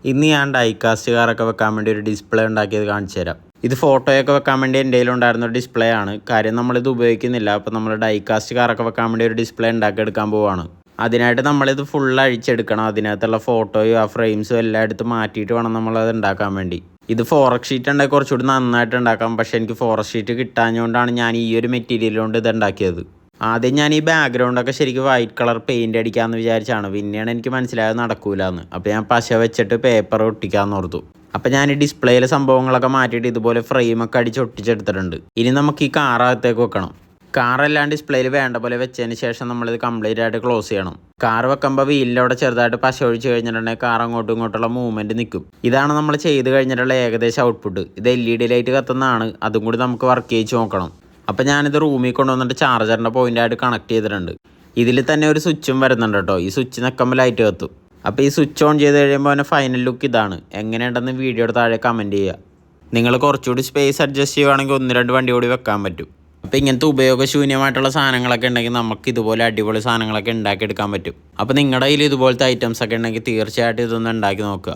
ഇന്ന് ഞാൻ ഡൈകാസ്റ്റ് കാറൊക്കെ വെക്കാൻ വേണ്ടി ഒരു ഡിസ്പ്ലേ ഉണ്ടാക്കിയത് കാണിച്ചു തരാം. ഇത് ഫോട്ടോയൊക്കെ വെക്കാൻ വേണ്ടി എൻ്റെ കയ്യിലുണ്ടായിരുന്ന ഒരു ഡിസ്പ്ലേ ആണ്. കാര്യം നമ്മളിത് ഉപയോഗിക്കുന്നില്ല. അപ്പോൾ നമ്മൾ ഡൈകാസ്റ്റ് കാറൊക്കെ വെക്കാൻ വേണ്ടി ഒരു ഡിസ്പ്ലേ ഉണ്ടാക്കിയെടുക്കാൻ പോവുകയാണ്. അതിനായിട്ട് നമ്മളിത് ഫുൾ അഴിച്ചെടുക്കണം. അതിനകത്തുള്ള ഫോട്ടോയും ആ ഫ്രെയിംസും എല്ലാം എടുത്ത് മാറ്റിയിട്ട് വേണം നമ്മളത് ഉണ്ടാക്കാൻ വേണ്ടി. ഇത് ഫോറക് ഷീറ്റ് ഉണ്ടെങ്കിൽ കുറച്ചുകൂടി നന്നായിട്ട് ഉണ്ടാക്കാം. പക്ഷേ എനിക്ക് ഫോറക് ഷീറ്റ് കിട്ടാഞ്ഞുകൊണ്ടാണ് ഞാൻ ഈ ഒരു മെറ്റീരിയൽ കൊണ്ട് ഇത് ഉണ്ടാക്കിയത്. ആദ്യം ഞാൻ ഈ ബാക്ക്ഗ്രൗണ്ടൊക്കെ ശരിക്കും വൈറ്റ് കളർ പെയിൻറ് അടിക്കാമെന്ന് വിചാരിച്ചാണ്. പിന്നെയാണ് എനിക്ക് മനസ്സിലായത് നടക്കൂലെന്ന്. അപ്പോൾ ഞാൻ പശ വെച്ചിട്ട് പേപ്പർ ഒട്ടിക്കാമെന്ന് ഓർത്തു. അപ്പോൾ ഞാൻ ഈ ഡിസ്പ്ലേയിലെ സംഭവങ്ങളൊക്കെ മാറ്റിയിട്ട് ഇതുപോലെ ഫ്രെയിമൊക്കെ അടിച്ച് ഒട്ടിച്ചെടുത്തിട്ടുണ്ട്. ഇനി നമുക്ക് ഈ കാറകത്തേക്ക് വെക്കണം. കാറെല്ലാം ഡിസ്പ്ലേയിൽ വേണ്ട പോലെ വെച്ചതിന് ശേഷം നമ്മളിത് കംപ്ലീറ്റ് ആയിട്ട് ക്ലോസ് ചെയ്യണം. കാർ വെക്കുമ്പോൾ വീലിലൂടെ ചെറുതായിട്ട് പശ ഒഴിച്ച് കഴിഞ്ഞിട്ടുണ്ടെങ്കിൽ കാർ അങ്ങോട്ടും ഇങ്ങോട്ടുള്ള മൂവ്മെൻറ്റ് നിൽക്കും. ഇതാണ് നമ്മൾ ചെയ്ത് കഴിഞ്ഞിട്ടുള്ള ഏകദേശം ഔട്ട്പുട്ട്. ഇത് LED ലൈറ്റ് കത്തുന്നതാണ്. അതും കൂടി നമുക്ക് വർക്ക് ചെയ്യിച്ച് നോക്കണം. അപ്പോൾ ഞാനിത് റൂമിൽ കൊണ്ടുവന്നിട്ട് ചാർജറിൻ്റെ പോയിൻ്റായിട്ട് കണക്ട് ചെയ്തിട്ടുണ്ട്. ഇതിൽ തന്നെ ഒരു സ്വിച്ചും വരുന്നുണ്ട് കേട്ടോ. ഈ സ്വിച്ച് നിൽക്കുമ്പോൾ ലൈറ്റ് കത്തും. അപ്പോൾ ഈ സ്വിച്ച് ഓൺ ചെയ്ത് കഴിയുമ്പോൾ അതിൻ്റെ ഫൈനൽ ലുക്ക് ഇതാണ്. എങ്ങനെയുണ്ടെന്ന് വീഡിയോയുടെ താഴെ കമൻറ്റ് ചെയ്യുക. നിങ്ങൾ കുറച്ചുകൂടി സ്പേസ് അഡ്ജസ്റ്റ് ചെയ്യുകയാണെങ്കിൽ 1-2 വണ്ടി കൂടി വെക്കാൻ പറ്റും. അപ്പോൾ ഇങ്ങനത്തെ ഉപയോഗശൂന്യമായിട്ടുള്ള സാധനങ്ങളൊക്കെ ഉണ്ടെങ്കിൽ നമുക്ക് ഇതുപോലെ അടിപൊളി സാധനങ്ങളൊക്കെ ഉണ്ടാക്കിയെടുക്കാൻ പറ്റും. അപ്പോൾ നിങ്ങളുടെ കയ്യിൽ ഇതുപോലത്തെ ഐറ്റംസ് ഒക്കെ ഉണ്ടെങ്കിൽ തീർച്ചയായിട്ടും ഇതൊന്ന് ഉണ്ടാക്കി നോക്കുക.